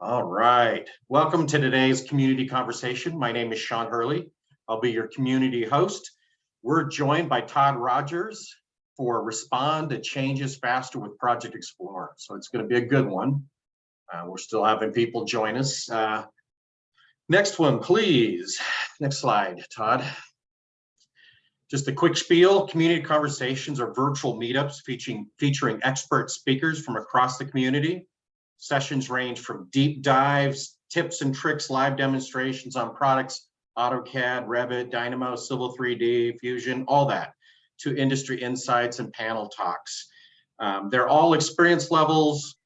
All right. Welcome to today's community conversation. My name is Sean Hurley. I'll be your community host. We're joined by Todd Rogers for Respond to Changes Faster with Project Explorer. So it's going to be a good one. We're still having people join us. Next one, please. Next slide, Todd. Just a quick spiel. Community conversations are virtual meetups featuring expert speakers from across the community. Sessions range from deep dives, tips and tricks, live demonstrations on products, AutoCAD, Revit, Dynamo, Civil 3D, Fusion, all that, to industry insights and panel talks. They're all experience levels,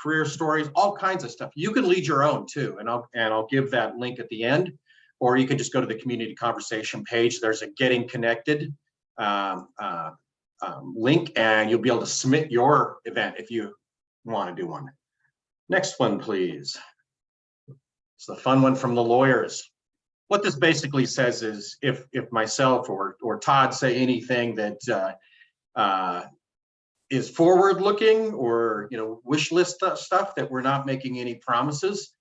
career stories, all kinds of stuff. You can lead your own too, and I'll give that link at the end, or you can just go to the community conversation page. There's a Getting Connected link, and you'll be able to submit your event if you want to do one. Next one, please. It's the fun one from the lawyers. What this basically says is if myself or Todd say anything that is forward-looking or wish list stuff, that we're not making any promises,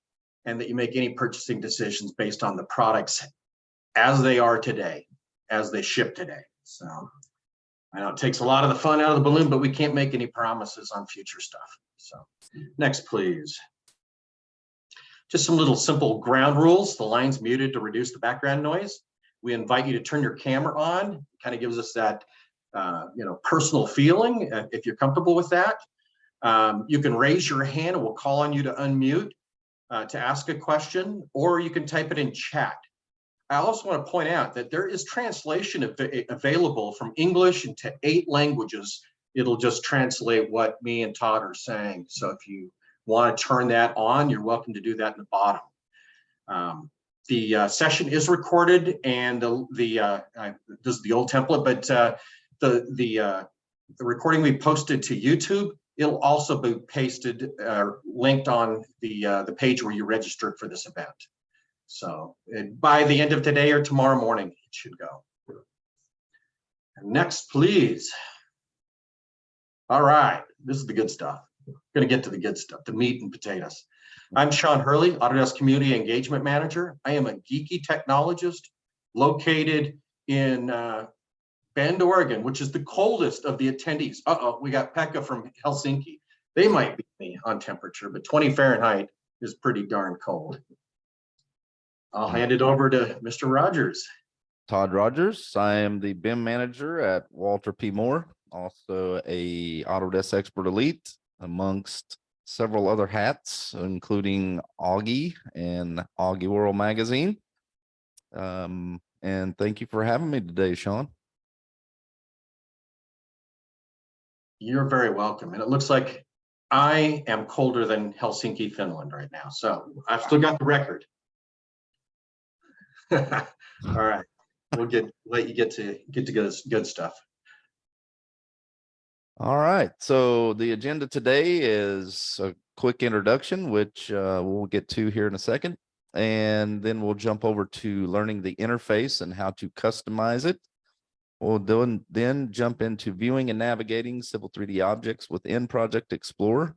and that you make any purchasing decisions based on the products as they are today, as they ship today. So I know it takes a lot of the fun out of the balloon, but we can't make any promises on future stuff. So next, please. Just some little simple ground rules. The line's muted to reduce the background noise. We invite you to turn your camera on. Kind of gives us that personal feeling if you're comfortable with that. You can raise your hand and we'll call on you to unmute to ask a question, or you can type it in chat. I also want to point out that there is translation available from English into 8 languages. It'll just translate what me and Todd are saying. So if you want to turn that on, you're welcome to do that in the bottom. The session is recorded, and this is the old template, but the recording we posted to YouTube, it'll also be pasted, linked on the page where you registered for this event. So by the end of today or tomorrow morning, it should go. Next, please. All right, this is the good stuff. We're going to get to the good stuff, the meat and potatoes. I'm Sean Hurley, Autodesk Community Engagement Manager. I am a geeky technologist located in Bend, Oregon, which is the coldest of the attendees. We got Pekka from Helsinki. They might beat me on temperature, but 20 Fahrenheit is pretty darn cold. I'll hand it over to Mr. Rogers. Todd Rogers. I am the BIM manager at Walter P. Moore, also a Autodesk Expert Elite, amongst several other hats, including Augie and Augie World Magazine. And thank you for having me today, Sean. You're very welcome. And it looks like I am colder than Helsinki, Finland right now. So I've still got the record. All right. We'll let you get to good stuff. All right. So the agenda today is a quick introduction, which we'll get to here in a second. And then we'll jump over to learning the interface and how to customize it. We'll then jump into viewing and navigating Civil 3D objects within Project Explorer.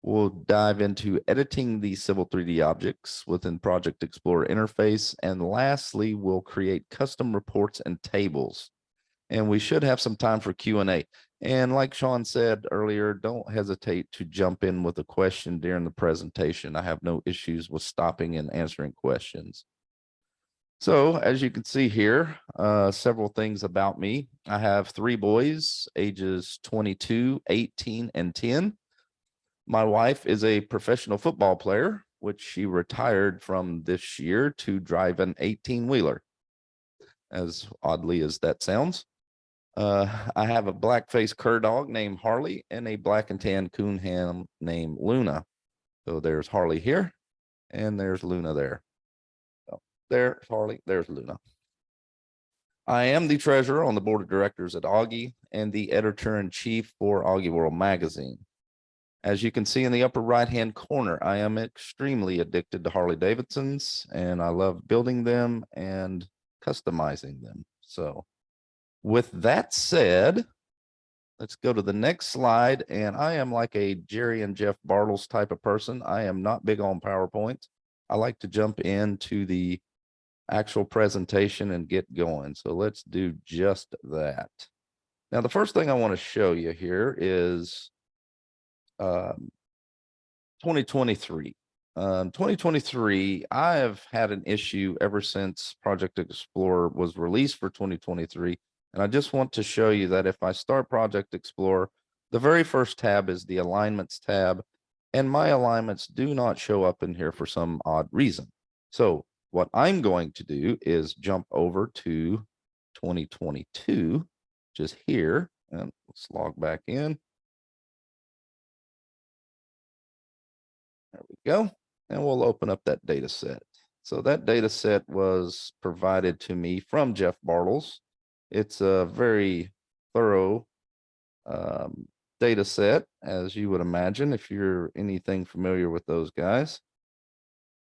We'll dive into editing the Civil 3D objects within Project Explorer interface. And lastly, we'll create custom reports and tables. And we should have some time for Q&A. And like Sean said earlier, don't hesitate to jump in with a question during the presentation. I have no issues with stopping and answering questions. So as you can see here, several things about me. I have 3 boys, ages 22, 18, and 10. My wife is a professional football player, which she retired from this year to drive an 18-wheeler, as oddly as that sounds. I have a black-faced cur dog named Harley and a black and tan coonhound named Luna. So there's Harley here, and there's Luna there. So there's Harley, there's Luna. I am the treasurer on the board of directors at Augie and the editor-in-chief for Augie World Magazine. As you can see in the upper right-hand corner, I am extremely addicted to Harley Davidsons, and I love building them and customizing them. So with that said, Let's go to the next slide. And I am like a Jerry and Jeff Bartles type of person. I am not big on PowerPoint. I like to jump into the actual presentation and get going. So let's do just that. Now, the first thing I want to show you here is 2023. 2023, I have had an issue ever since Project Explorer was released for 2023. And I just want to show you that if I start Project Explorer, the very first tab is the alignments tab, and my alignments do not show up in here for some odd reason. So what I'm going to do is jump over to 2022, just here, and let's log back in. There we go. And we'll open up that data set. So that data set was provided to me from Jeff Bartles. It's a very thorough data set, as you would imagine, if you're anything familiar with those guys.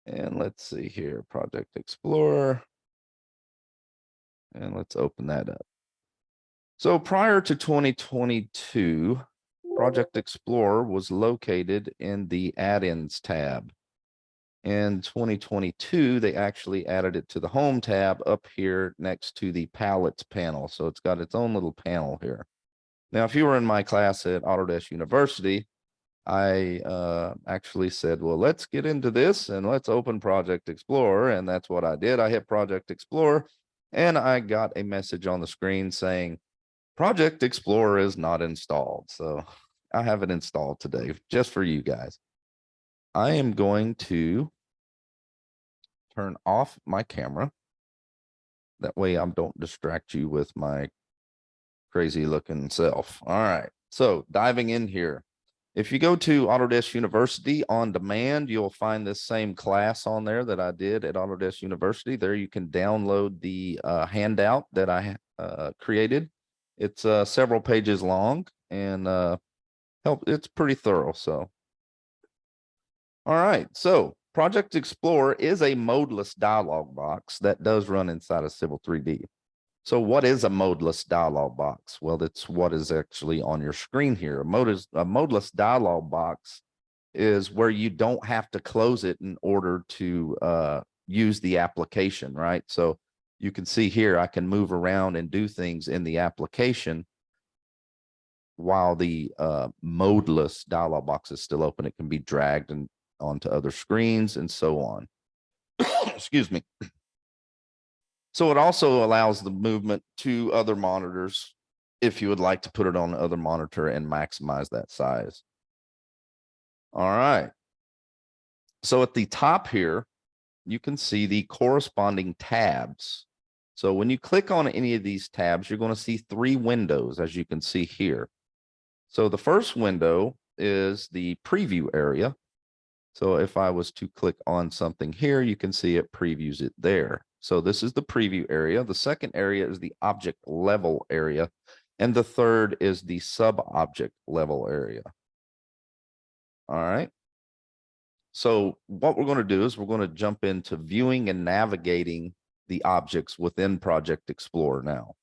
And let's see here, Project Explorer. And let's open that up. So prior to 2022, Project Explorer was located in the add-ins tab. In 2022, they actually added it to the home tab up here next to the palettes panel. So it's got its own little panel here. Now, if you were in my class at Autodesk University, I actually said, well, let's get into this and let's open Project Explorer. And that's what I did. I hit Project Explorer and I got a message on the screen saying, Project Explorer is not installed. So I have it installed today just for you guys. I am going to turn off my camera. That way I don't distract you with my crazy looking self. All right. So diving in here, if you go to Autodesk University on demand, you'll find this same class on there that I did at Autodesk University. There you can download the handout that I created. It's several pages long and it's pretty thorough. So, all right. So Project Explorer is a modeless dialog box that does run inside of Civil 3D. So what is a modeless dialog box? Well, that's what is actually on your screen here. A modeless dialog box is where you don't have to close it in order to use the application, right? So you can see here, I can move around and do things in the application while the modeless dialog box is still open. It can be dragged and onto other screens and so on. Excuse me. So it also allows the movement to other monitors if you would like to put it on the other monitor and maximize that size. All right. So at the top here, you can see the corresponding tabs. So when you click on any of these tabs, you're going to see three windows, as you can see here. So the first window is the preview area. So if I was to click on something here, you can see it previews it there. So this is the preview area. The second area is the object level area. And the third is the sub-object level area. All right. So what we're going to do is we're going to jump into viewing and navigating the objects within Project Explorer now.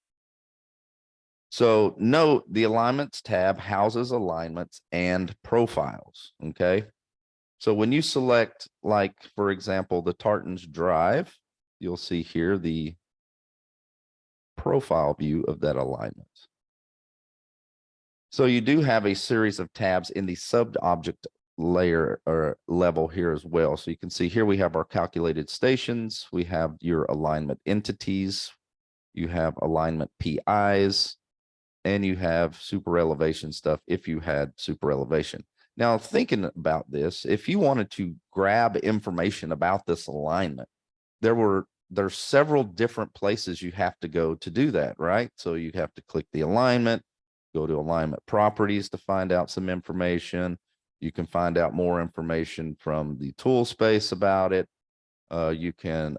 So note the alignments tab houses alignments and profiles. Okay. So when you select, like, for example, the Tartan's Drive, you'll see here the profile view of that alignment. So you do have a series of tabs in the sub-object layer or level here as well. So you can see here we have our calculated stations, we have your alignment entities, you have alignment PIs, and you have super elevation stuff if you had super elevation. Now, thinking about this, if you wanted to grab information about this alignment, there's several different places you have to go to do that, right? So you have to click the alignment, go to alignment properties to find out some information. You can find out more information from the tool space about it. You can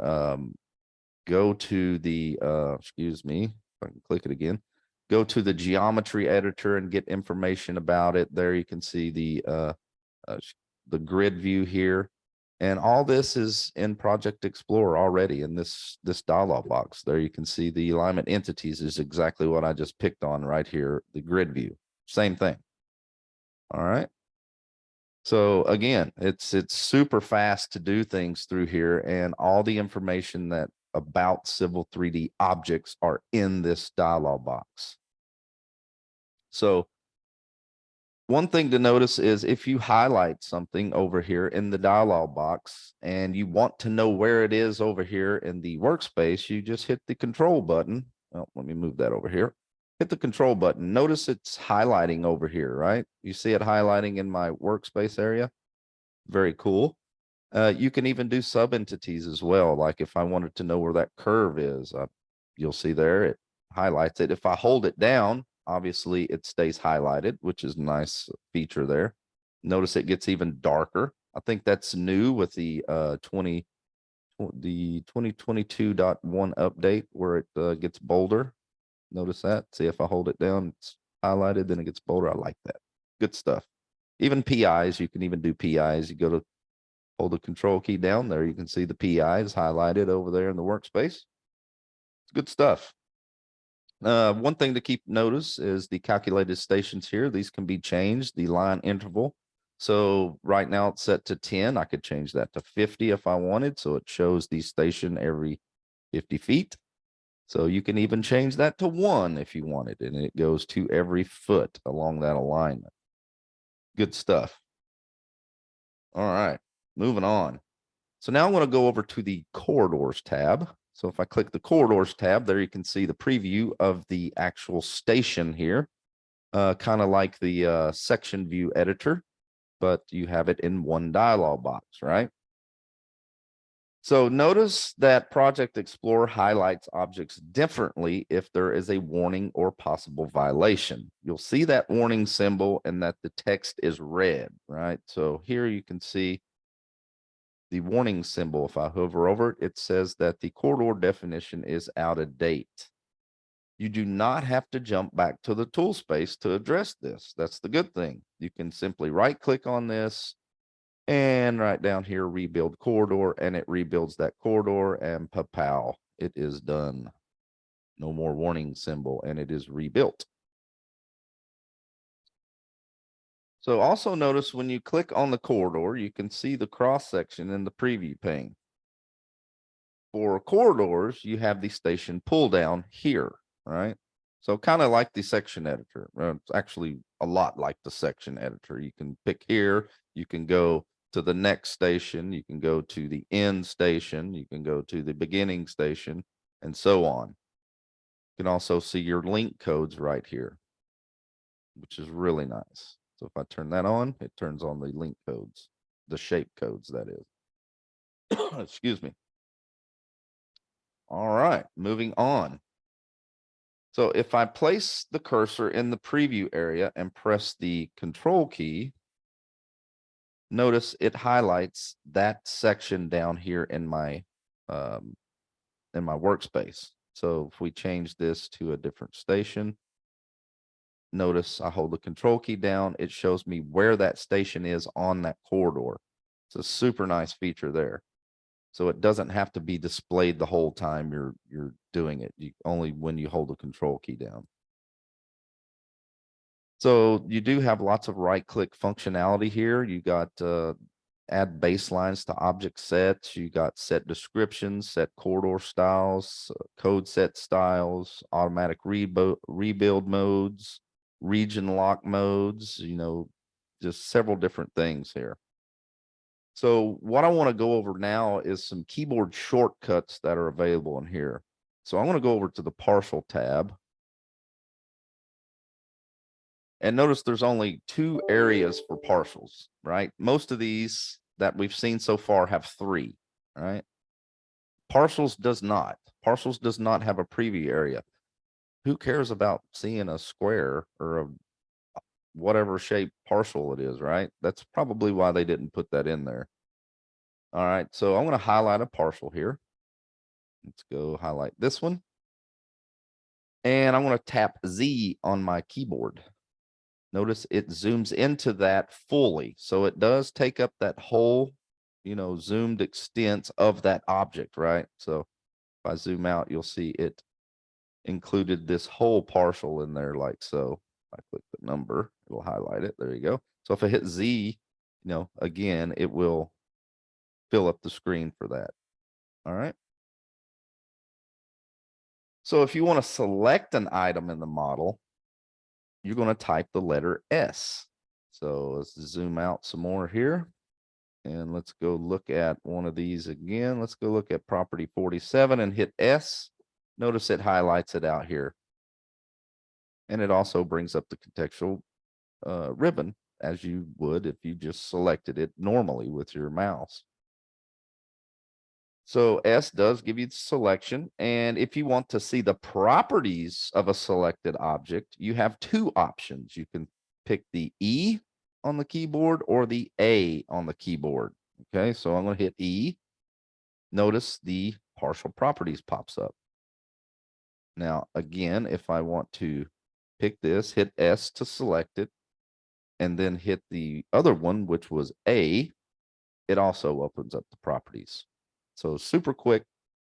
go to the, excuse me, if I can click it again, go to the geometry editor and get information about it. There you can see the grid view here. And all this is in Project Explorer already in this dialog box. There you can see the alignment entities is exactly what I just picked on right here, the grid view. same thing. All right. So again, it's super fast to do things through here, and all the information that about Civil 3D objects are in this dialog box. So one thing to notice is if you highlight something over here in the dialog box and you want to know where it is over here in the workspace, you just hit the control button. Oh, let me move that over here. Hit the control button. Notice it's highlighting over here, right? You see it highlighting in my workspace area. Very cool. You can even do sub-entities as well. Like if I wanted to know where that curve is, you'll see there, it highlights it. If I hold it down, obviously it stays highlighted, which is a nice feature there. Notice it gets even darker. I think that's new with the 2022.1 update where it gets bolder. Notice that. See, if I hold it down, it's highlighted, then it gets bolder. I like that. Good stuff. Even PIs, you can even do PIs. You go to hold the control key down there, you can see the PIs highlighted over there in the workspace. It's good stuff. One thing to keep notice is the calculated stations here. These can be changed, the line interval. So right now it's set to 10. I could change that to 50 if I wanted. So it shows the station every 50 feet. So you can even change that to 1 if you wanted, and it goes to every foot along that alignment. Good stuff. All right, moving on. So now I'm going to go over to the corridors tab. So if I click the corridors tab, there you can see the preview of the actual station here, kind of like the section view editor, but you have it in one dialog box, right? So notice that Project Explorer highlights objects differently if there is a warning or possible violation. You'll see that warning symbol and that the text is red, right? So here you can see the warning symbol. If I hover over it, it says that the corridor definition is out of date. You do not have to jump back to the tool space to address this. That's the good thing. You can simply right click on this and right down here, rebuild corridor, and it rebuilds that corridor, and pow, it is done. No more warning symbol, and it is rebuilt. So also notice when you click on the corridor, you can see the cross section in the preview pane. For corridors, you have the station pull down here, right? So kind of like the section editor. It's actually a lot like the section editor. You can pick here, you can go to the next station, you can go to the end station, you can go to the beginning station, and so on. You can also see your link codes right here, which is really nice. So if I turn that on, it turns on the link codes, the shape codes, that is. Excuse me. All right, moving on. So if I place the cursor in the preview area and press the control key, notice it highlights that section down here in my workspace. So if we change this to a different station, notice I hold the control key down, it shows me where that station is on that corridor. It's a super nice feature there. So it doesn't have to be displayed the whole time you're doing it. Only when you hold the control key down. So you do have lots of right click functionality here. You got add baselines to object sets. You got set descriptions, set corridor styles, code set styles, automatic rebuild modes, region lock modes, just several different things here. So what I want to go over now is some keyboard shortcuts that are available in here. So I want to go over to the partial tab. And notice there's only 2 areas for partials, right? Most of these that we've seen so far have 3, right? Partials does not. Partials does not have a preview area. Who cares about seeing a square or a whatever shape partial it is, right? That's probably why they didn't put that in there. All right, so I'm going to highlight a partial here. Let's go highlight this one. And I'm going to tap Z on my keyboard. Notice it zooms into that fully. So it does take up that whole, zoomed extent of that object, right? So if I zoom out, you'll see it included this whole partial in there like so. I click the number, it'll highlight it. There you go. So if I hit Z, again, it will fill up the screen for that. All right. So if you want to select an item in the model, you're going to type the letter S. So let's zoom out some more here. And let's go look at one of these again. Let's go look at property 47 and hit S. Notice it highlights it out here. And it also brings up the contextual ribbon as you would if you just selected it normally with your mouse. So S does give you the selection. And if you want to see the properties of a selected object, you have two options. You can pick the E on the keyboard or the A on the keyboard. Okay, so I'm going to hit E. Notice the partial properties pops up. Now, again, if I want to pick this, hit S to select it, and then hit the other one, which was A, it also opens up the properties. So super quick,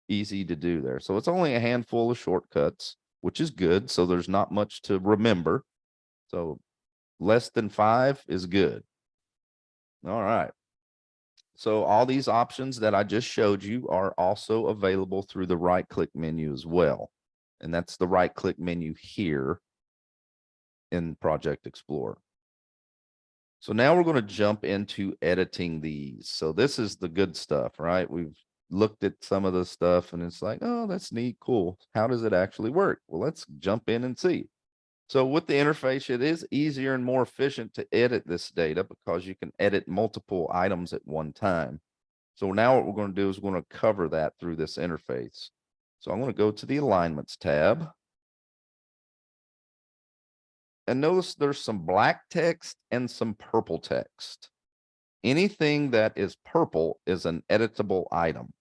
easy to do there. So it's only a handful of shortcuts, which is good. So there's not much to remember. So less than 5 is good. All right. So all these options that I just showed you are also available through the right click menu as well. And that's the right click menu here in Project Explorer. So now we're going to jump into editing these. So this is the good stuff, right? We've looked at some of the stuff and it's like, oh, that's neat. Cool. How does it actually work? Well, let's jump in and see. So with the interface, it is easier and more efficient to edit this data because you can edit multiple items at one time. So now what we're going to do is we're going to cover that through this interface. So I'm going to go to the Alignments tab. And notice there's some black text and some purple text. Anything that is purple is an editable item.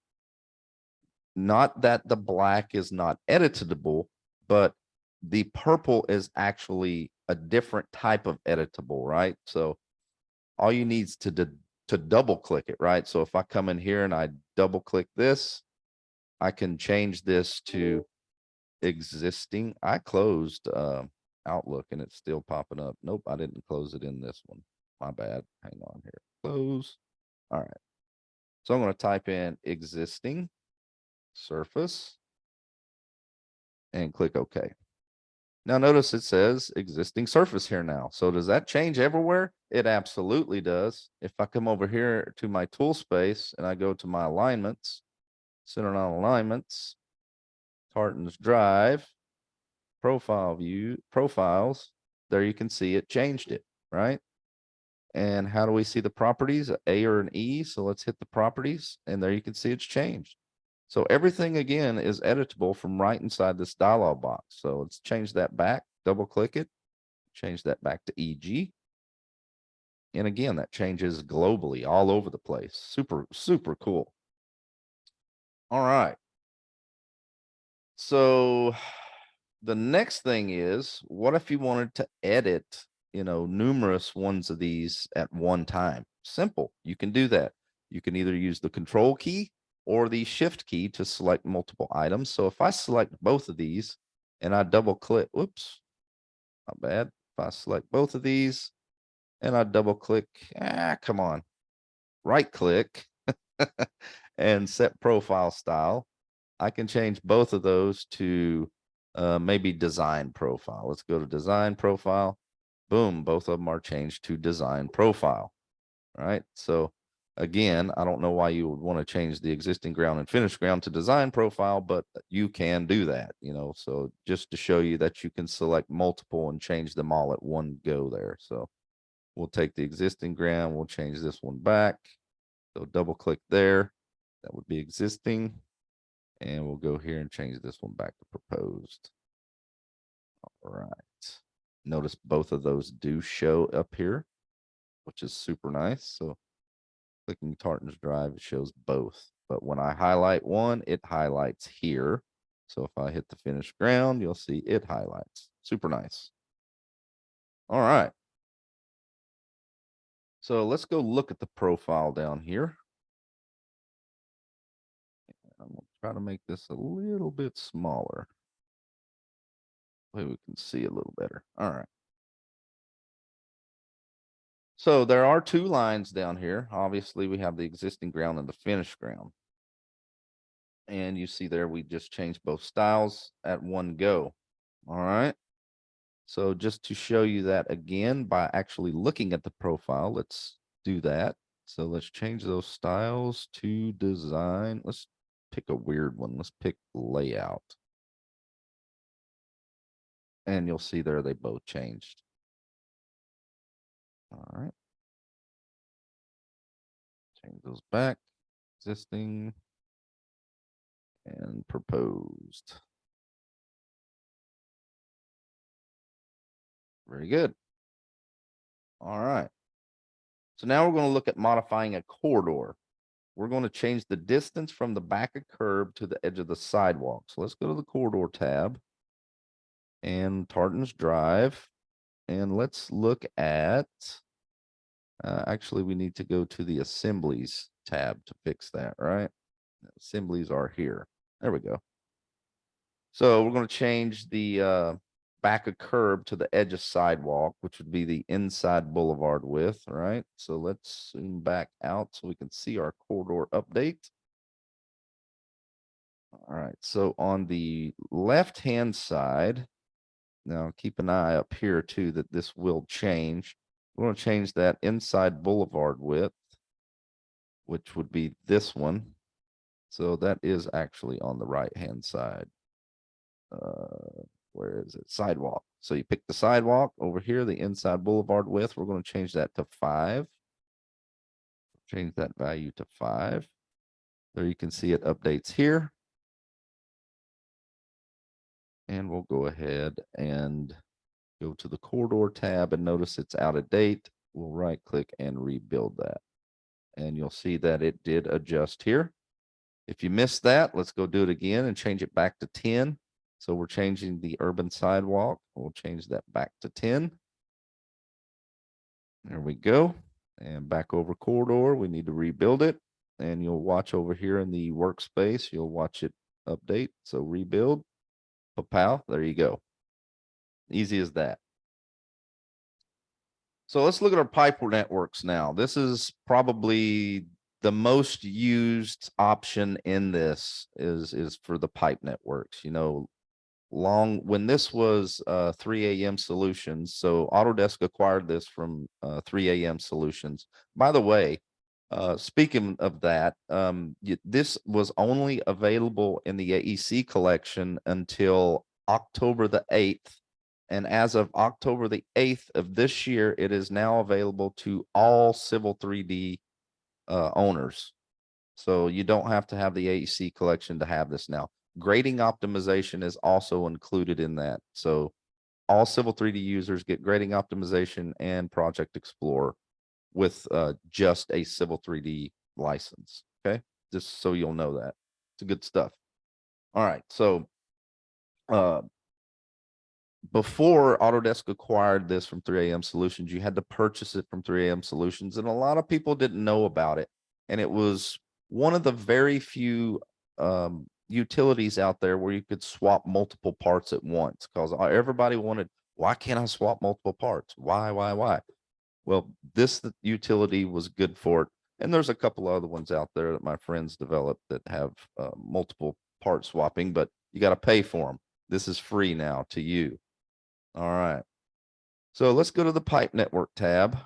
Not that the black is not editable, but the purple is actually a different type of editable, right? So all you need is to double click it, right? So if I come in here and I double click this, I can change this to existing. I closed Outlook and it's still popping up. Nope, I didn't close it in this one. My bad. Hang on here. Close. All right. So I'm going to type in existing surface and click OK. Now notice it says existing surface here now. So does that change everywhere? It absolutely does. If I come over here to my tool space and I go to my alignments, center on alignments, Tartan's Drive, profile view, profiles, there you can see it changed it, right? And how do we see the properties? A or an E. So let's hit the properties and there you can see it's changed. So everything again is editable from right inside this dialog box. So let's change that back, double click it, change that back to EG. And again, that changes globally all over the place. Super, super cool. All right. So the next thing is, what if you wanted to edit, numerous ones of these at one time? Simple. You can do that. You can either use the control key or the shift key to select multiple items. So if I select both of these and I double click, whoops, not bad. If I select both of these and I double click, come on, right click and set profile style, I can change both of those to maybe design profile. Let's go to design profile. Boom, both of them are changed to design profile. All right. So again, I don't know why you would want to change the existing ground and finished ground to design profile, but you can do that, so just to show you that you can select multiple and change them all at one go there. So we'll take the existing ground, we'll change this one back. So double click there. That would be existing. And we'll go here and change this one back to proposed. All right. Notice both of those do show up here, which is super nice. So clicking Tartan's Drive, it shows both. But when I highlight one, it highlights here. So if I hit the finished ground, you'll see it highlights. Super nice. All right. So let's go look at the profile down here. I'm going to try to make this a little bit smaller. Way we can see a little better. All right. So there are two lines down here. Obviously, we have the existing ground and the finished ground. And you see there, we just changed both styles at one go. All right. So just to show you that again, by actually looking at the profile, let's do that. So let's change those styles to design. Let's pick a weird one. Let's pick layout. And you'll see there, they both changed. All right. Change those back, existing and proposed. Very good. All right. So now we're going to look at modifying a corridor. We're going to change the distance from the back of curb to the edge of the sidewalk. So let's go to the corridor tab and Tartan's Drive. And let's look at, actually, we need to go to the assemblies tab to fix that, right? Assemblies are here. There we go. So we're going to change the back of curb to the edge of sidewalk, which would be the inside boulevard width, right? So let's zoom back out so we can see our corridor update. All right, so on the left-hand side, now keep an eye up here too, that this will change. We're going to change that inside boulevard width, which would be this one. So that is actually on the right-hand side. Where is it? Sidewalk. So you pick the sidewalk over here, the inside boulevard width. We're going to change that to 5. Change that value to 5. There you can see it updates here. And we'll go ahead and go to the corridor tab and notice it's out of date. We'll right click and rebuild that. And you'll see that it did adjust here. If you missed that, let's go do it again and change it back to 10. So we're changing the urban sidewalk. We'll change that back to 10. There we go. And back over corridor, we need to rebuild it. And you'll watch over here in the workspace, you'll watch it update. So rebuild, pow, there you go. Easy as that. So let's look at our pipe networks now. This is probably the most used option in this is for the pipe networks. You know, when this was 3AM Solutions. So Autodesk acquired this from 3AM Solutions. By the way, speaking of that, this was only available in the AEC collection until October the 8th. And as of October the 8th of this year, it is now available to all Civil 3D owners. So you don't have to have the AEC collection to have this now. Grading optimization is also included in that. So all Civil 3D users get grading optimization and Project Explorer with just a Civil 3D license. Okay, just so you'll know that. It's good stuff. All right, so before Autodesk acquired this from 3AM Solutions, you had to purchase it from 3AM Solutions, and a lot of people didn't know about it. And it was one of the very few utilities out there where you could swap multiple parts at once, because everybody wanted, why can't I swap multiple parts? Why? Well, this utility was good for it. And there's a couple other ones out there that my friends developed that have multiple part swapping, but you got to pay for them. This is free now to you. All right. So let's go to the pipe network tab.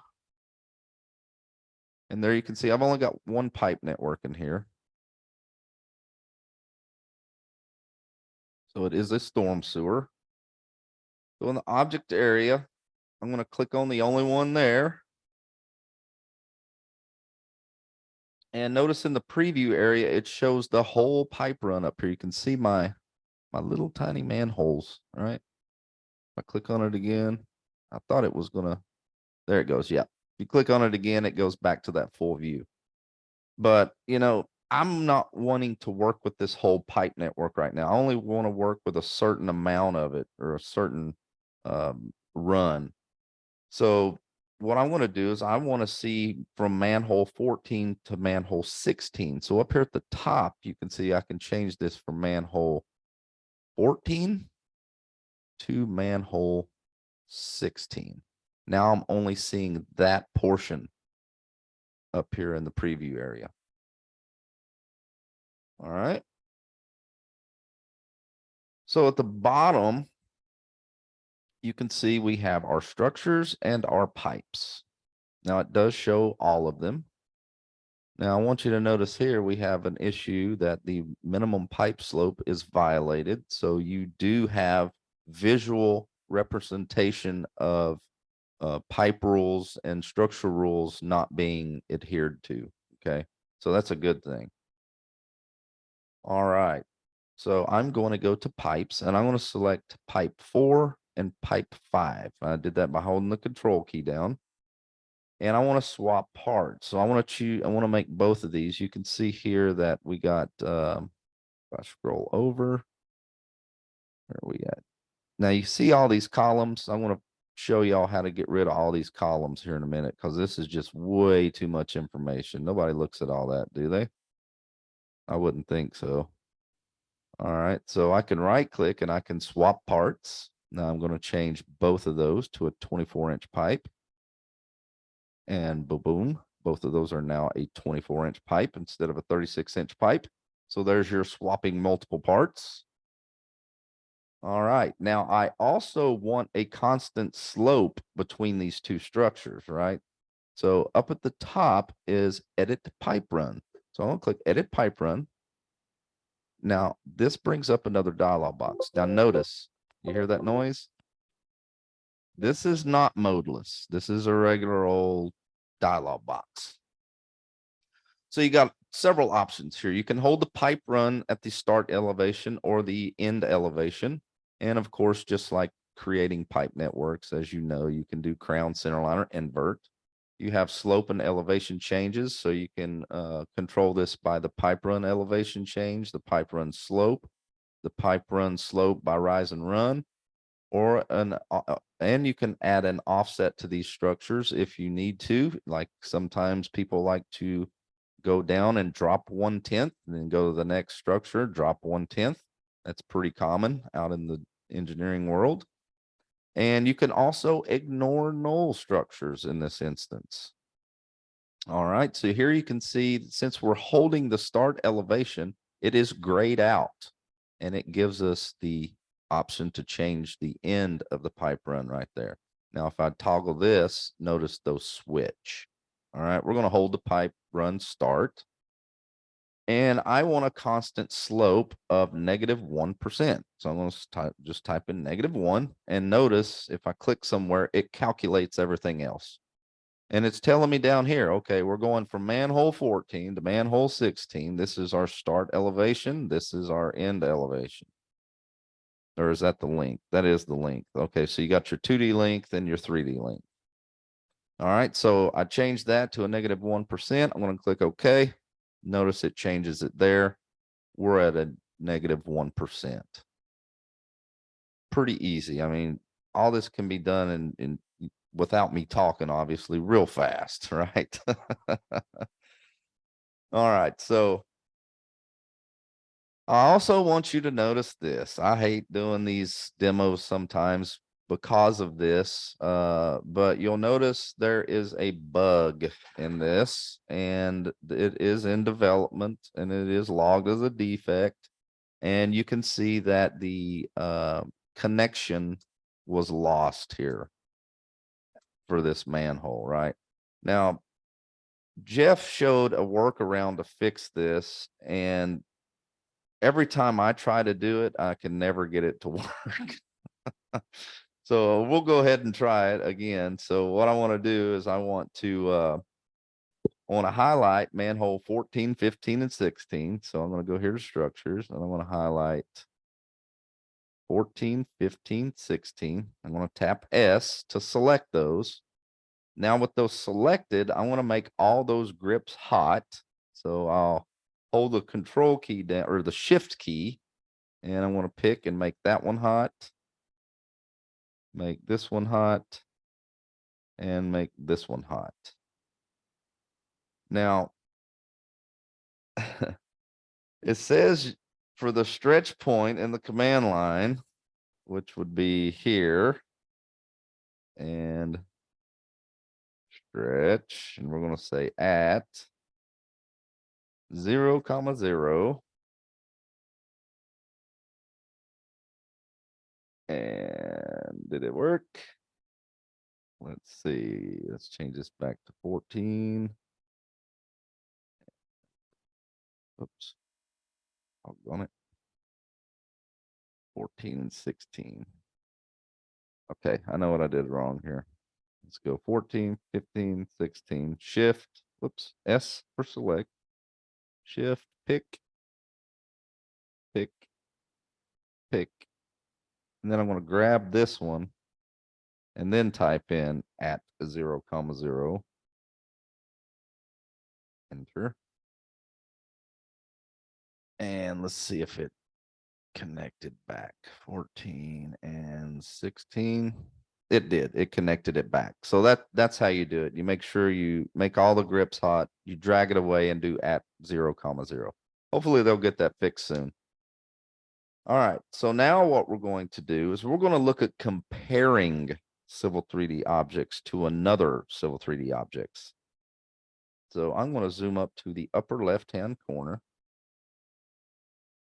And there you can see I've only got one pipe network in here. So it is a storm sewer. So in the object area, I'm going to click on the only one there. And notice in the preview area, it shows the whole pipe run up here. You can see my little tiny manholes. All right. If I click on it again, I thought it was gonna, there it goes. Yeah. If you click on it again, it goes back to that full view. But you know, I'm not wanting to work with this whole pipe network right now. I only want to work with a certain amount of it or a certain run. So what I want to do is I want to see from manhole 14 to manhole 16. So up here at the top, you can see I can change this from manhole 14 to manhole 16. Now I'm only seeing that portion up here in the preview area. All right. So at the bottom, you can see we have our structures and our pipes. Now it does show all of them. Now I want you to notice here we have an issue that the minimum pipe slope is violated. So you do have visual representation of pipe rules and structural rules not being adhered to. Okay, so that's a good thing. All right, so I'm going to go to pipes and I'm going to select pipe 4 and pipe 5. I did that by holding the control key down. And I want to swap parts. So I want to choose, I want to make both of these. You can see here that we got, if I scroll over, where are we at? Now you see all these columns. I want to show y'all how to get rid of all these columns here in a minute, because this is just way too much information. Nobody looks at all that, do they? I wouldn't think so. All right, so I can right click and I can swap parts. Now I'm going to change both of those to a 24-inch pipe. And boom, both of those are now a 24-inch pipe instead of a 36-inch pipe. So there's your swapping multiple parts. All right, now I also want a constant slope between these two structures, right? So up at the top is edit pipe run. So I'm gonna click edit pipe run. Now this brings up another dialog box. Now notice, you hear that noise? This is not modeless. This is a regular old dialog box. So you got several options here. You can hold the pipe run at the start elevation or the end elevation. And of course, just like creating pipe networks, as you know, you can do crown, centerline, or invert. You have slope and elevation changes. So you can control this by the pipe run elevation change, the pipe run slope, the pipe run slope by rise and run, or and you can add an offset to these structures if you need to. Like sometimes people like to go down and drop 1/10 and then go to the next structure, drop 1/10. That's pretty common out in the engineering world. And you can also ignore null structures in this instance. All right, so here you can see, since we're holding the start elevation, it is grayed out and it gives us the option to change the end of the pipe run right there. Now, if I toggle this, notice those switch. All right, we're going to hold the pipe run start. And I want a constant slope of -1%. So I'm going to just type in -1. And notice if I click somewhere, it calculates everything else. And it's telling me down here, okay, we're going from manhole 14 to manhole 16. This is our start elevation. This is our end elevation. Or is that the length? That is the length. Okay, so you got your 2D length and your 3D length. All right, so I changed that to a -1%. I'm going to click OK. Notice it changes it there. We're at a -1%. Pretty easy. I mean, all this can be done in without me talking, obviously, real fast, right? All right, so I also want you to notice this. I hate doing these demos sometimes because of this, but you'll notice there is a bug in this, and it is in development, and it is logged as a defect. And you can see that the connection was lost here for this manhole, right? Now, Jeff showed a workaround to fix this, and every time I try to do it, I can never get it to work. So we'll go ahead and try it again. So what I want to do is I want to highlight manhole 14, 15, and 16. So I'm going to go here to structures and I want to highlight 14, 15, 16. I'm going to tap S to select those. Now with those selected, I want to make all those grips hot. So I'll hold the control key down, or the shift key, and I want to pick and make that one hot, make this one hot, and make this one hot. Now, it says for the stretch point in the command line, which would be here, and stretch, and we're going to say at 0, 0. And did it work? Let's see. Let's change this back to 14. Oops. On it. 14 and 16. Okay, I know what I did wrong here. Let's go 14, 15, 16. Shift. Whoops. S for select. Shift. Pick. Pick. Pick. And then I'm going to grab this one and then type in at 0, 0. Enter. And let's see if it connected back. 14 and 16. It did. It connected it back. So that's how you do it. You make sure you make all the grips hot, you drag it away and do at 0, 0. Hopefully they'll get that fixed soon. All right. So now what we're going to do is we're going to look at comparing Civil 3D objects to another Civil 3D objects. So I'm going to zoom up to the upper left-hand corner.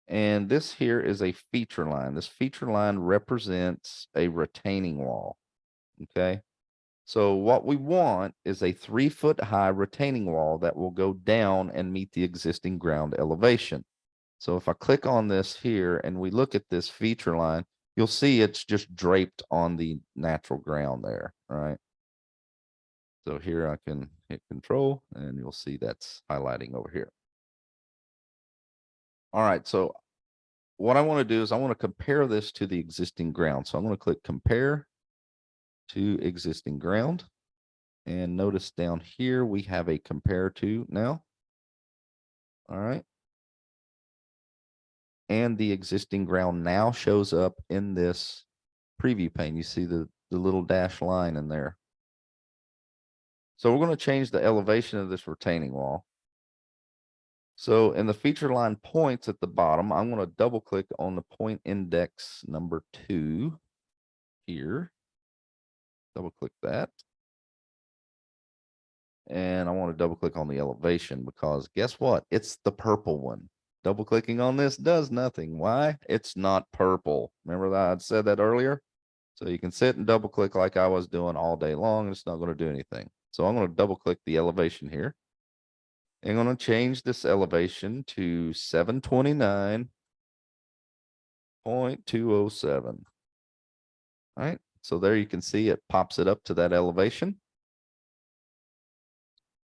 And this here is a feature line. This feature line represents a retaining wall. Okay. So what we want is a 3-foot high retaining wall that will go down and meet the existing ground elevation. So if I click on this here and we look at this feature line, you'll see it's just draped on the natural ground there. Right. So here I can hit control and you'll see that's highlighting over here. All right. So what I want to do is I want to compare this to the existing ground. So I'm going to click compare to existing ground. And notice down here, we have a compare to now. All right. And the existing ground now shows up in this preview pane. You see the little dash line in there. So we're going to change the elevation of this retaining wall. So in the feature line points at the bottom, I'm going to double click on the point index number 2 here. Double click that. And I want to double click on the elevation because guess what? It's the purple one. Double clicking on this does nothing. Why? It's not purple. Remember that I said that earlier? So you can sit and double click like I was doing all day long. And it's not going to do anything. So I'm going to double click the elevation here. I'm going to change this elevation to 729.207. All right. So there you can see it pops it up to that elevation.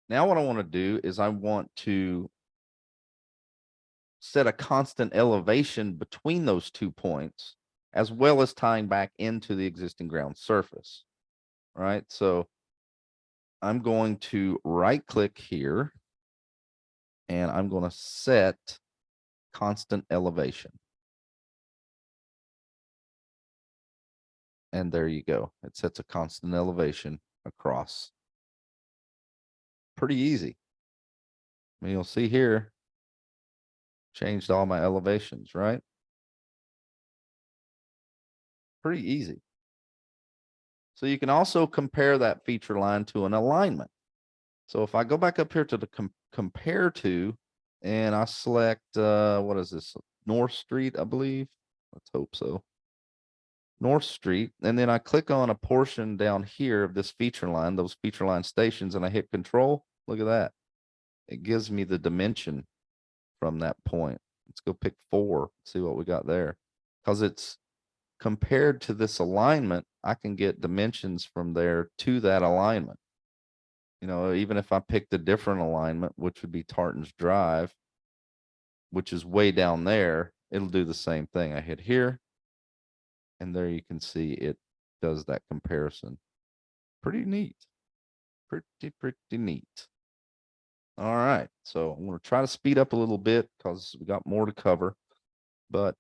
Now what I want to do is I want to set a constant elevation between those 2 points, as well as tying back into the existing ground surface. All right. So I'm going to right click here and I'm going to set constant elevation. And there you go. It sets a constant elevation across. Pretty easy. I mean, you'll see here, changed all my elevations, right? Pretty easy. So you can also compare that feature line to an alignment. So if I go back up here to the compare to, and I select, what is this? North Street, I believe. Let's hope so. North Street. And then I click on a portion down here of this feature line, those feature line stations, and I hit control. Look at that. It gives me the dimension from that point. Let's go pick 4, see what we got there. Because it's compared to this alignment, I can get dimensions from there to that alignment. You know, even if I picked a different alignment, which would be Tartan's Drive, which is way down there, it'll do the same thing. I hit here, and there you can see it does that comparison. Pretty neat. Pretty neat. All right, so I'm going to try to speed up a little bit because we got more to cover. But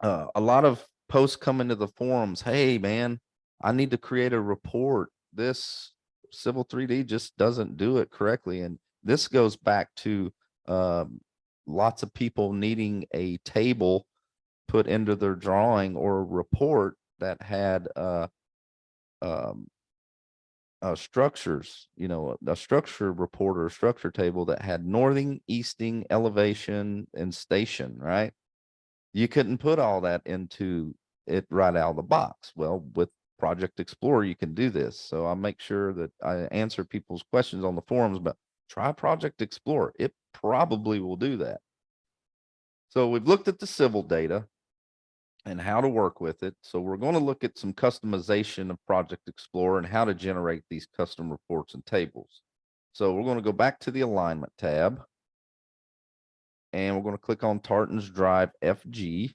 a lot of posts come into the forums. Hey, man, I need to create a report. This Civil 3D just doesn't do it correctly. And this goes back to lots of people needing a table put into their drawing or a report that had structures, a structure report or a structure table that had northing, easting, elevation, and station, right? You couldn't put all that into it right out of the box. Well, with Project Explorer, you can do this. So I make sure that I answer people's questions on the forums, but try Project Explorer. It probably will do that. So we've looked at the civil data and how to work with it. So we're going to look at some customization of Project Explorer and how to generate these custom reports and tables. So we're going to go back to the alignment tab and we're going to click on Tartan's Drive FG.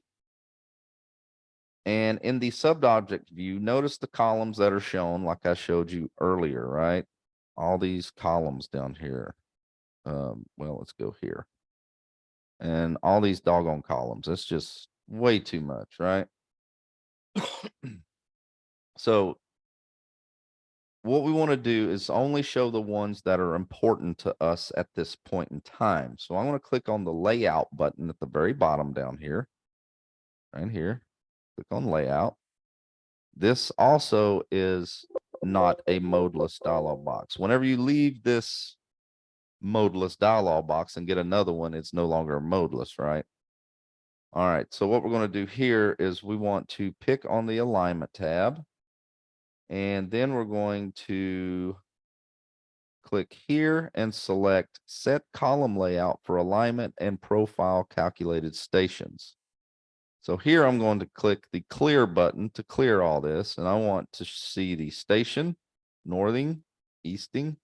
And in the sub-object view, notice the columns that are shown like I showed you earlier, right? All these columns down here. Well, let's go here. And all these doggone columns. That's just way too much, right? So what we want to do is only show the ones that are important to us at this point in time. So I'm going to click on the layout button at the very bottom down here, right here. Click on layout. This also is not a modeless dialog box. Whenever you leave this modeless dialog box and get another one, it's no longer modeless, right? All right, so what we're going to do here is we want to pick on the alignment tab, and then we're going to click here and select set column layout for alignment and profile calculated stations. So here I'm going to click the clear button to clear all this, and I want to see the station, northing, easting,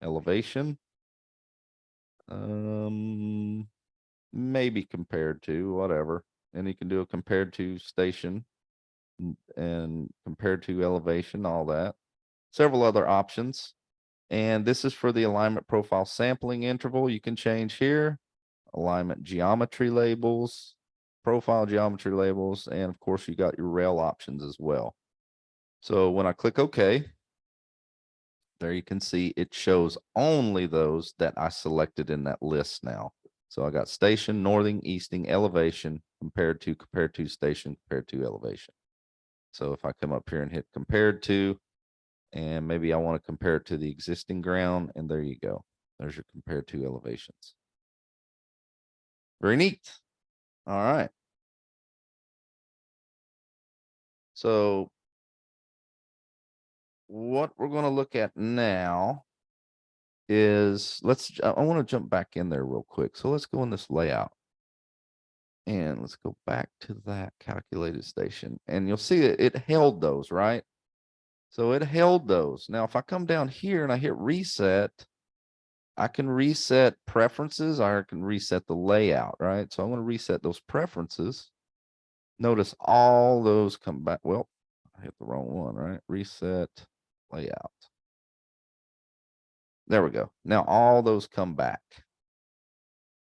elevation, maybe compared to whatever. And you can do a compared to station and compared to elevation, all that. Several other options. And this is for the alignment profile sampling interval. You can change here, alignment geometry labels, profile geometry labels, and of course you got your rail options as well. So when I click OK, there you can see it shows only those that I selected in that list now. So I got station, northing, easting, elevation, compared to station, compared to elevation. So if I come up here and hit compared to, and maybe I want to compare it to the existing ground, and there you go. There's your compared to elevations. Very neat. All right. So what we're going to look at now is I want to jump back in there real quick. So let's go in this layout. And let's go back to that calculated station. And you'll see it held those, right? So it held those. Now, if I come down here and I hit reset, I can reset preferences, or I can reset the layout, right? So I'm going to reset those preferences. Notice all those come back. Well, I hit the wrong one, right? Reset layout. There we go. Now all those come back.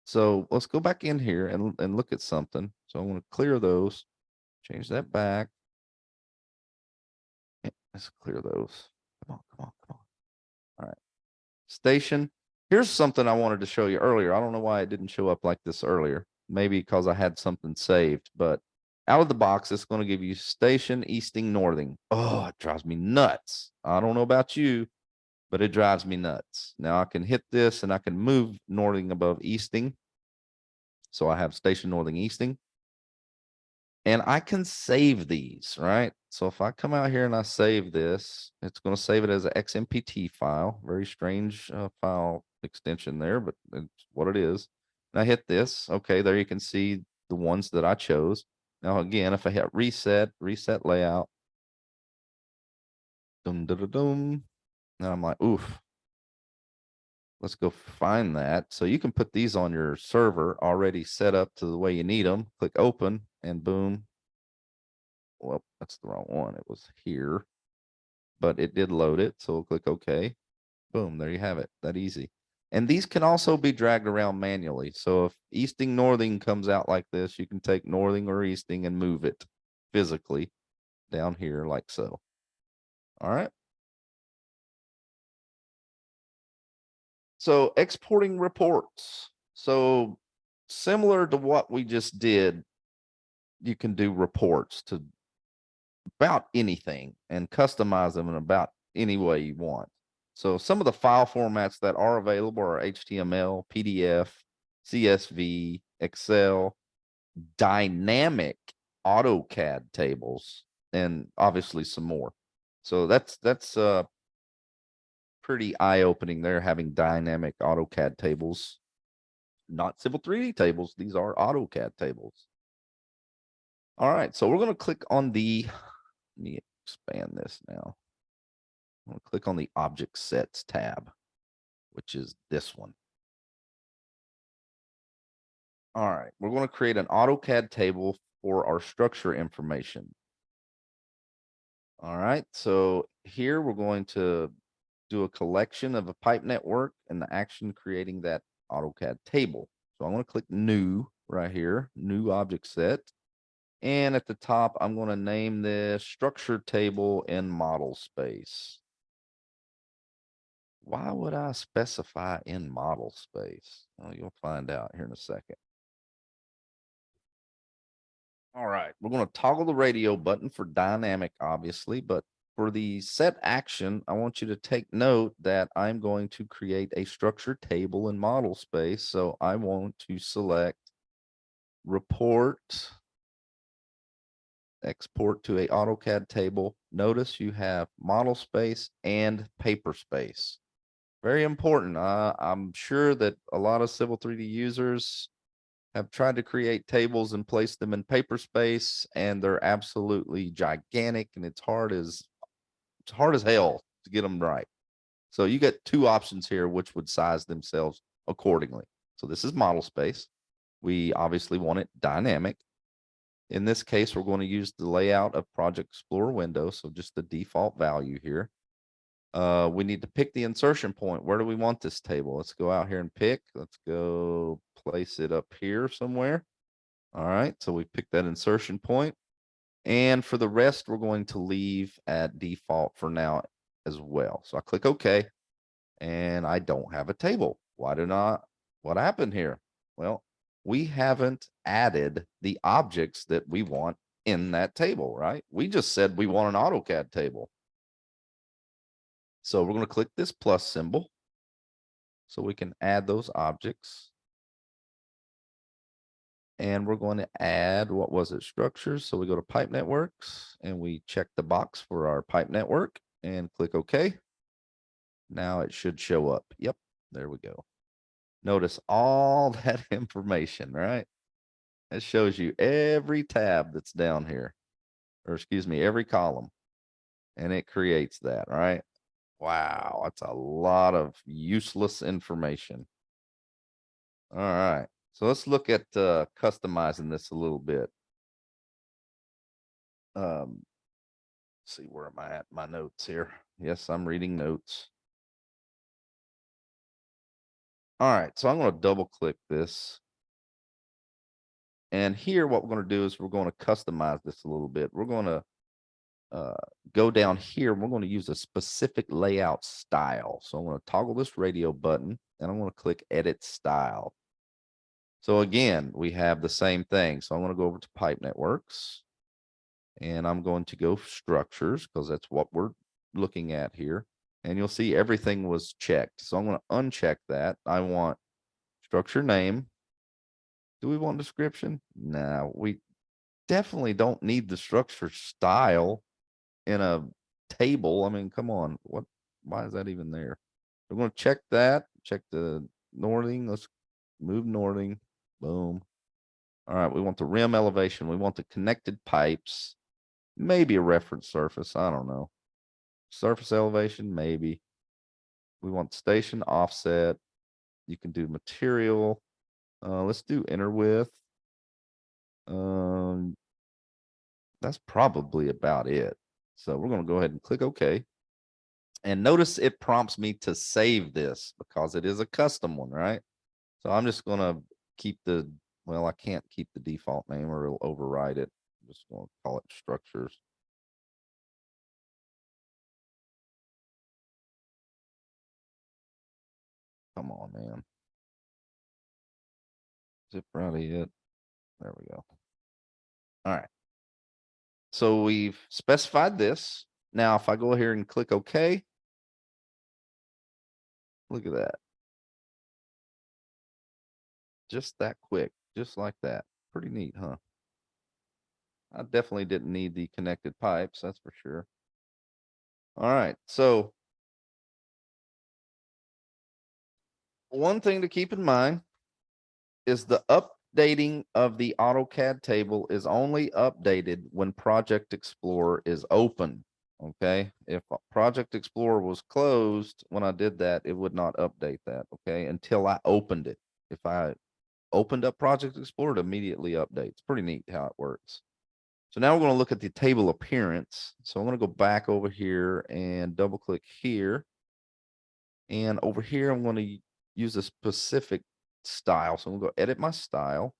So let's go back in here and look at something. So I'm going to clear those, change that back. Let's clear those. Come on, come on, come on. All right. Station. Here's something I wanted to show you earlier. I don't know why it didn't show up like this earlier. Maybe because I had something saved, but out of the box, it's going to give you station, easting, northing. Oh, it drives me nuts. I don't know about you, but it drives me nuts. Now I can hit this and I can move northing above easting. So I have station, northing, easting. And I can save these, right? So if I come out here and I save this, it's going to save it as an XMPT file. Very strange file extension there, but it's what it is. And I hit this. Okay, there you can see the ones that I chose. Now, again, if I hit reset layout, dum, dum, dum, dum, and I'm like, oof. Let's go find that. So you can put these on your server already set up to the way you need them. Click open and boom. Well, that's the wrong one. It was here, but it did load it. So we'll click OK. Boom, there you have it. That easy. And these can also be dragged around manually. So if easting, northing comes out like this, you can take northing or easting and move it physically down here like so. All right. So exporting reports. So similar to what we just did, you can do reports to about anything and customize them in about any way you want. So some of the file formats that are available are HTML, PDF, CSV, Excel, dynamic AutoCAD tables, and obviously some more. So that's pretty eye-opening there, having dynamic AutoCAD tables, not Civil 3D tables. These are AutoCAD tables. All right, so we're going to click on the, let me expand this now. I'm going to click on the Object Sets tab, which is this one. All right, we're going to create an AutoCAD table for our structure information. All right, so here we're going to do a collection of a pipe network and the action creating that AutoCAD table. So I'm going to click New right here, New Object Set. And at the top, I'm going to name this Structure Table in Model Space. Why would I specify in model space? Well, you'll find out here in a second. All right, we're going to toggle the radio button for dynamic, obviously, but for the set action, I want you to take note that I'm going to create a structure table in model space. So I want to select report, export to a AutoCAD table. Notice you have model space and paper space. Very important. I'm sure that a lot of Civil 3D users have tried to create tables and place them in paper space, and they're absolutely gigantic, and it's hard as hell to get them right. So you get two options here, which would size themselves accordingly. So this is model space. We obviously want it dynamic. In this case, we're going to use the layout of Project Explorer window, so just the default value here. We need to pick the insertion point. Where do we want this table? Let's go out here and pick. Let's go place it up here somewhere. All right, so we picked that insertion point. And for the rest, we're going to leave at default for now as well. So I click OK, and I don't have a table. What happened here? Well, we haven't added the objects that we want in that table, right? We just said we want an AutoCAD table. So we're going to click this plus symbol so we can add those objects. And we're going to add, what was it, structures. So we go to pipe networks and we check the box for our pipe network and click OK. Now it should show up. Yep, there we go. Notice all that information, right? It shows you every tab that's down here, or excuse me, every column. And it creates that, right? Wow, that's a lot of useless information. All right, so let's look at customizing this a little bit. See, where am I at? My notes here. Yes, I'm reading notes. All right, so I'm going to double click this. And here, what we're going to do is we're going to customize this a little bit. We're going to go down here. We're going to use a specific layout style. So I'm going to toggle this radio button and I'm going to click Edit Style. So again, we have the same thing. So I'm going to go over to Pipe Networks and I'm going to go Structures because that's what we're looking at here. And you'll see everything was checked. So I'm going to uncheck that. I want structure name. Do we want description? No, we definitely don't need the structure style in a table. I mean, come on. Why is that even there? We're going to check that. Check the northing. Let's move northing. Boom. All right. We want the rim elevation. We want the connected pipes. Maybe a reference surface. I don't know. Surface elevation, maybe. We want station offset. You can do material. Let's do inner width. That's probably about it. So we're going to go ahead and click OK. And notice it prompts me to save this because it is a custom one, right? So I'm just going to keep well, I can't keep the default name or it'll override it. I'm just going to call it structures. Come on, man. Is it probably it? There we go. All right. So we've specified this. Now, if I go here and click OK, look at that. Just that quick, just like that. Pretty neat, huh? I definitely didn't need the connected pipes, that's for sure. All right, so one thing to keep in mind is the updating of the AutoCAD table is only updated when Project Explorer is open. Okay, if Project Explorer was closed when I did that, it would not update that. Okay, until I opened it. If I opened up Project Explorer, it immediately updates. Pretty neat how it works. So now we're going to look at the table appearance. So I'm going to go back over here and double click here. And over here, I'm going to use a specific style. So I'm going to go edit my style.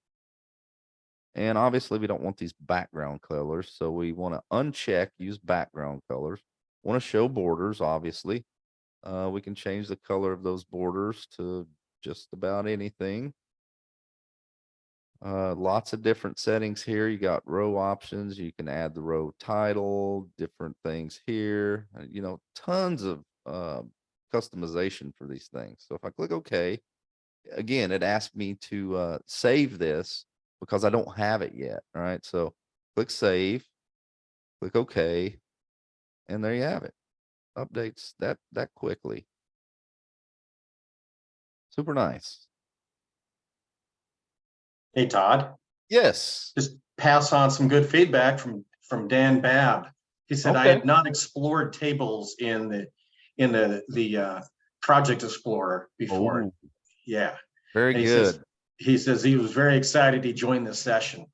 And obviously we don't want these background colors. So we want to uncheck use background colors. Want to show borders, obviously. We can change the color of those borders to just about anything. Lots of different settings here. You got row options. You can add the row title, different things here. Tons of customization for these things. So if I click OK, again, it asked me to save this because I don't have it yet. All right. So click save, click OK, and there you have it. Updates that quickly. Super nice. Hey, Todd, Yes. just pass on some good feedback from Dan Babb. He said, I Okay. had not explored tables in the Project Explorer before. Oh, Yeah. very And good. he says he was very excited he joined this session.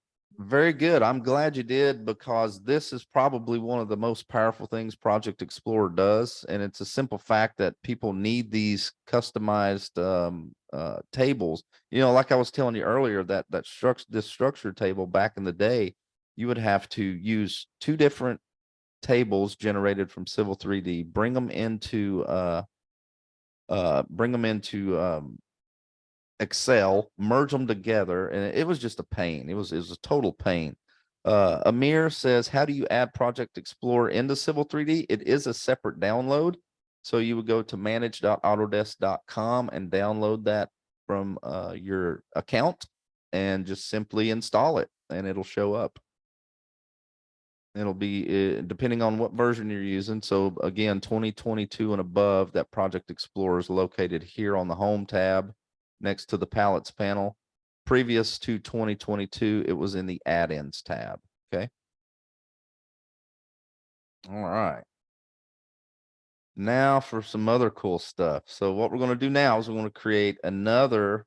Very good. I'm glad you did because this is probably one of the most powerful things Project Explorer does. And it's a simple fact that people need these customized tables. Like I was telling you earlier, this structure table back in the day, you would have to use two different tables generated from Civil 3D, bring them into Excel, merge them together, and it was just a pain. It was a total pain. Amir says, how do you add Project Explorer into Civil 3D? It is a separate download. So you would go to manage.autodesk.com and download that from your account and just simply install it, and it'll show up. It'll be depending on what version you're using. So again, 2022 and above, that Project Explorer is located here on the Home tab next to the Palettes panel. Previous to 2022, it was in the Add-ins tab. Okay. All right. Now for some other cool stuff. So what we're going to do now is we're going to create another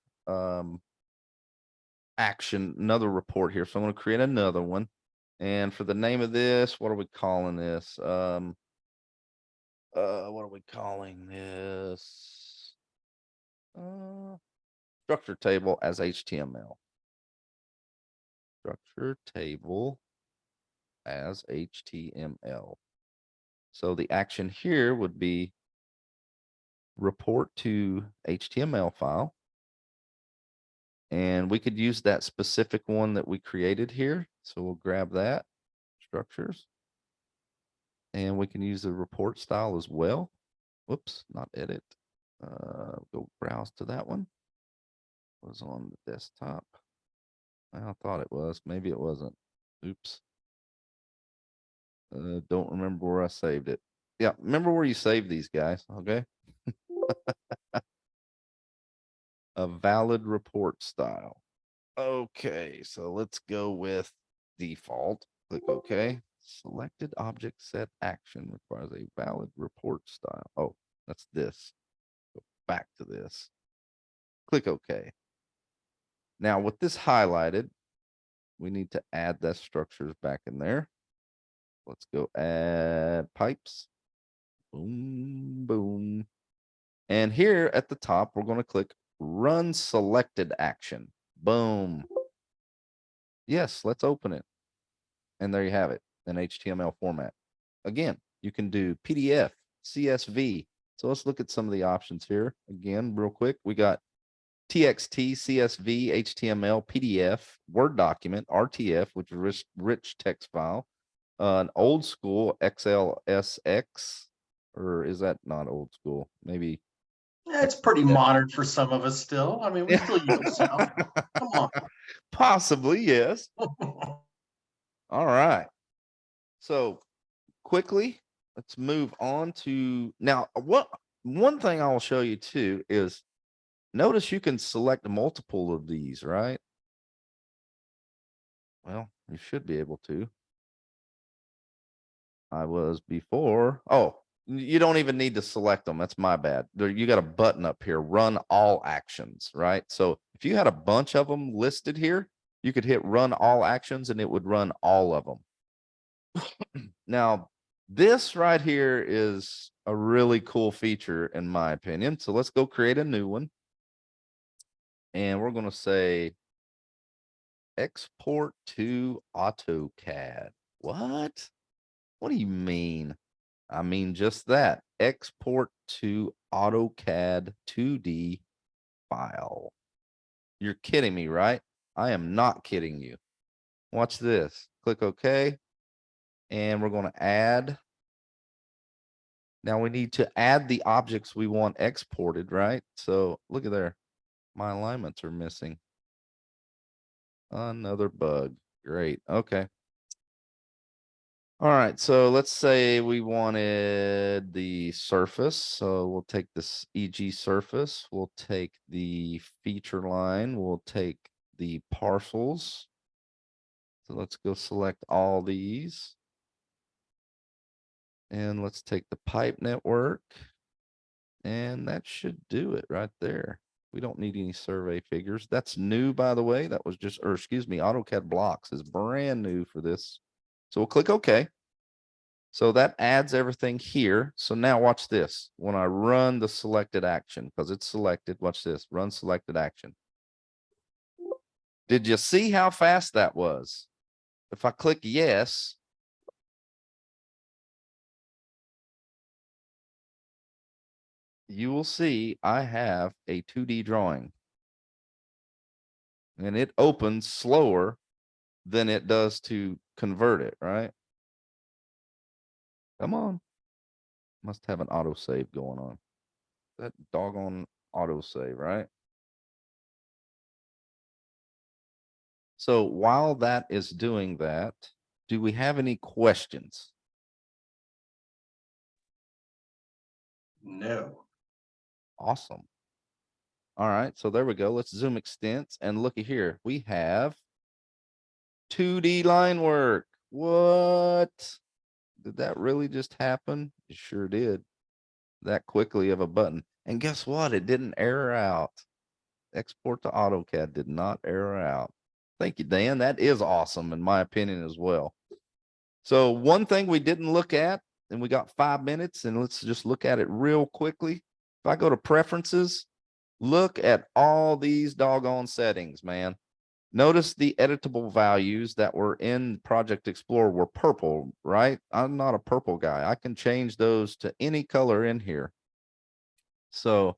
another report here. So I'm going to create another one. And for the name of this, what are we calling this? What are we calling this? Structure table as HTML. Structure table as HTML. So the action here would be report to HTML file. And we could use that specific one that we created here. So we'll grab that, structures. And we can use the report style as well. Whoops, not edit. Go browse to that one. Was on the desktop. I thought it was. Maybe it wasn't. Oops. Don't remember where I saved it. Yeah, remember where you save these guys, okay? A valid report style. Okay, so let's go with default. Click OK. Selected object set action requires a valid report style. Oh, that's this. Go back to this. Click OK. Now with this highlighted, we need to add that structures back in there. Let's go add pipes. Boom, boom. And here at the top, we're going to click run selected action. Boom. Yes, let's open it. And there you have it in HTML format. Again, you can do PDF, CSV. So let's look at some of the options here. Again, real quick, we got TXT, CSV, HTML, PDF, Word document, RTF, which is rich text file, an old school XLSX, or is that not old school? Maybe. It's pretty modern for some of us still. I mean, we still use Excel. Come on. Possibly, yes. All right. So quickly, let's move on to now. One thing I'll show you too is notice you can select multiple of these, right? Well, you should be able to. I was before. Oh, you don't even need to select them. That's my bad. You got a button up here, run all actions, right? So if you had a bunch of them listed here, you could hit run all actions and it would run all of them. Now, this right here is a really cool feature in my opinion. So let's go create a new one. And we're going to say export to AutoCAD. What? What do you mean? I mean just that. Export to AutoCAD 2D file. You're kidding me, right? I am not kidding you. Watch this. Click OK. And we're going to add. Now we need to add the objects we want exported, right? So look at there. My alignments are missing. Another bug. Great. Okay. All right, so let's say we wanted the surface. So we'll take this EG surface. We'll take the feature line. We'll take the parcels. So let's go select all these. And let's take the pipe network. And that should do it right there. We don't need any survey figures. That's new, by the way. That was just, or excuse me, AutoCAD blocks is brand new for this. So we'll click OK. So that adds everything here. So now watch this. When I run the selected action, because it's selected, watch this, run selected action. Did you see how fast that was? If I click yes, you will see I have a 2D drawing. And it opens slower than it does to convert it, right? Come on. Must have an autosave going on. That doggone autosave, right? So while that is doing that, do we have any questions? No. Awesome. All right, so there we go. Let's zoom extents and looky here. We have 2D line work. What? Did that really just happen? It sure did. That quickly of a button. And guess what? It didn't error out. Export to AutoCAD did not error out. Thank you, Dan. That is awesome in my opinion as well. So one thing we didn't look at, and we got 5 minutes, and let's just look at it real quickly. If I go to preferences, look at all these doggone settings, man. Notice the editable values that were in Project Explorer were purple, right? I'm not a purple guy. I can change those to any color in here. So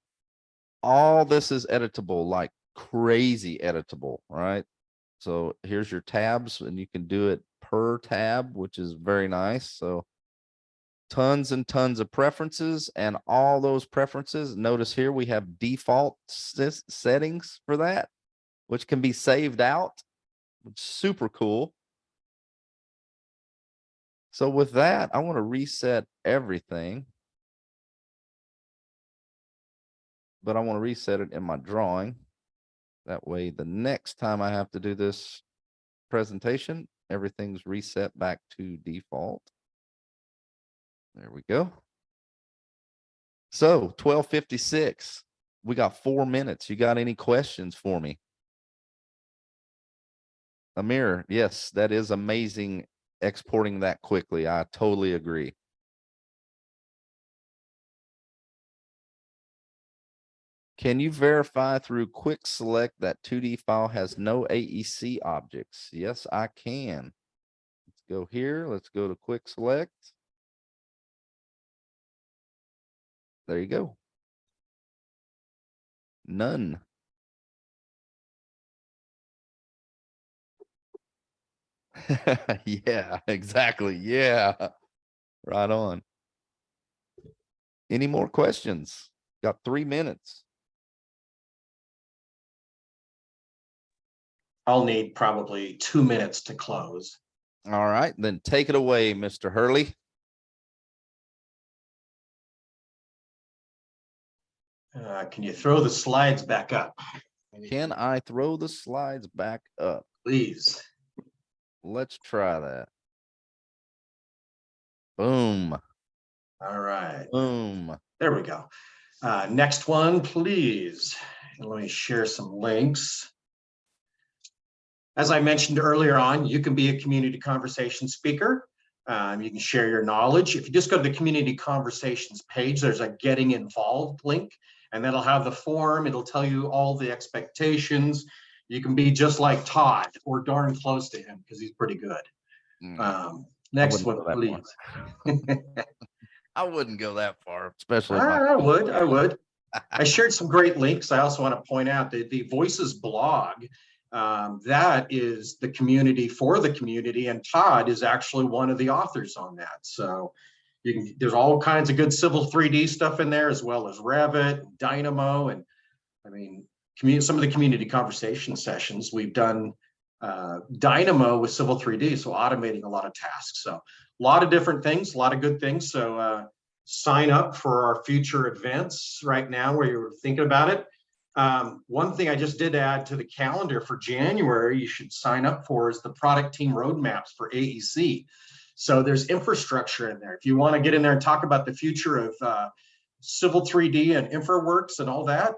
all this is editable, like crazy editable, right? So here's your tabs, and you can do it per tab, which is very nice. So tons and tons of preferences, and all those preferences. Notice here we have default settings for that, which can be saved out, which is super cool. So with that, I want to reset everything, but I want to reset it in my drawing. That way, the next time I have to do this presentation, everything's reset back to default. There we go. So 12:56. We got 4 minutes. You got any questions for me? Amir, yes, that is amazing exporting that quickly. I totally agree. Can you verify through quick select that 2D file has no AEC objects? Yes, I can. Let's go here. Let's go to quick select. There you go. None. Yeah, exactly. Yeah. Right on. Any more questions? Got 3 minutes. I'll need probably 2 minutes to close. All right, then take it away, Mr. Hurley. Can you throw the slides back up? Can I throw the slides back up? Please. Let's try that. Boom. All right. Boom. There we go. Next one, please. And let me share some links. As I mentioned earlier on, you can be a community conversation speaker. You can share your knowledge. If you just go to the community conversations page, there's a getting involved link, and that'll have the form. It'll tell you all the expectations. You can be just like Todd or darn close to him because he's pretty good. Next one, please. I wouldn't go that far, especially. I would. I shared some great links. I also want to point out that the Voices blog, that is the community for the community, and Todd is actually one of the authors on that. So you can, there's all kinds of good Civil 3D stuff in there, as well as Revit, and Dynamo, and I mean, some of the community conversation sessions we've done Dynamo with Civil 3D, so automating a lot of tasks. So a lot of different things, a lot of good things. So sign up for our future events right now where you're thinking about it. One thing I just did add to the calendar for January, you should sign up for, is the product team roadmaps for AEC. So there's infrastructure in there. If you want to get in there and talk about the future of Civil 3D and InfraWorks and all that,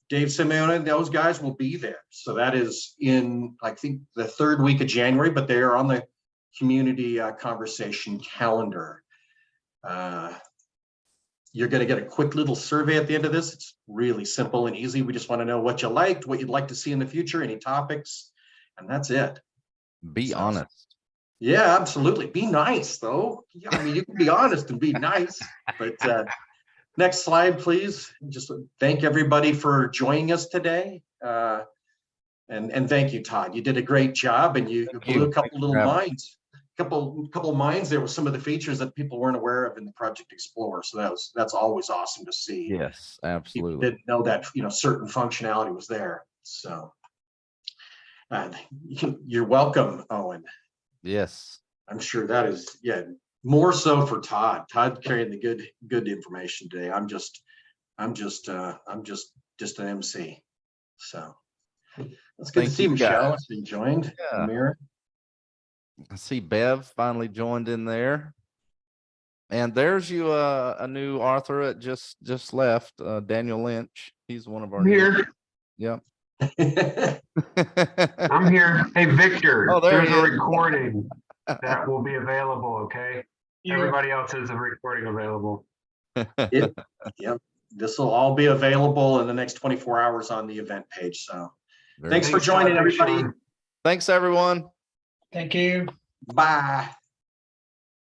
Dave Simeone, those guys will be there. So that is in, I think, the 3rd week of January, but they are on the community conversation calendar. You're going to get a quick little survey at the end of this. It's really simple and easy. We just want to know what you liked, what you'd like to see in the future, any topics, and that's it. Be honest. Yeah, absolutely. Be nice, though. I mean, you can be honest and be nice, but next slide, please. Just thank everybody for joining us today. And thank you, Todd. You did a great job, and you blew a couple little minds. Couple minds there with some of the features that people weren't aware of in the Project Explorer. So that's always awesome to see. Yes, absolutely. People didn't know that, you know, certain functionality was there. So you're welcome, Owen. Yes, I'm sure that is, yeah, more so for Todd. Todd carrying the good information today. I'm just an MC. So that's good to see Michelle has been joined. Yeah. Amir. I see Bev finally joined in there. And there's you, a new author that just left, Daniel Lynch. He's one of our here. Yep. I'm here. Hey, Victor, oh, there's a recording that will be available, okay? Yeah. Everybody else has a recording available. Yep. This will all be available in the next 24 hours on the event page. So thanks for joining, everybody. Thanks, everyone. Thank you. Bye.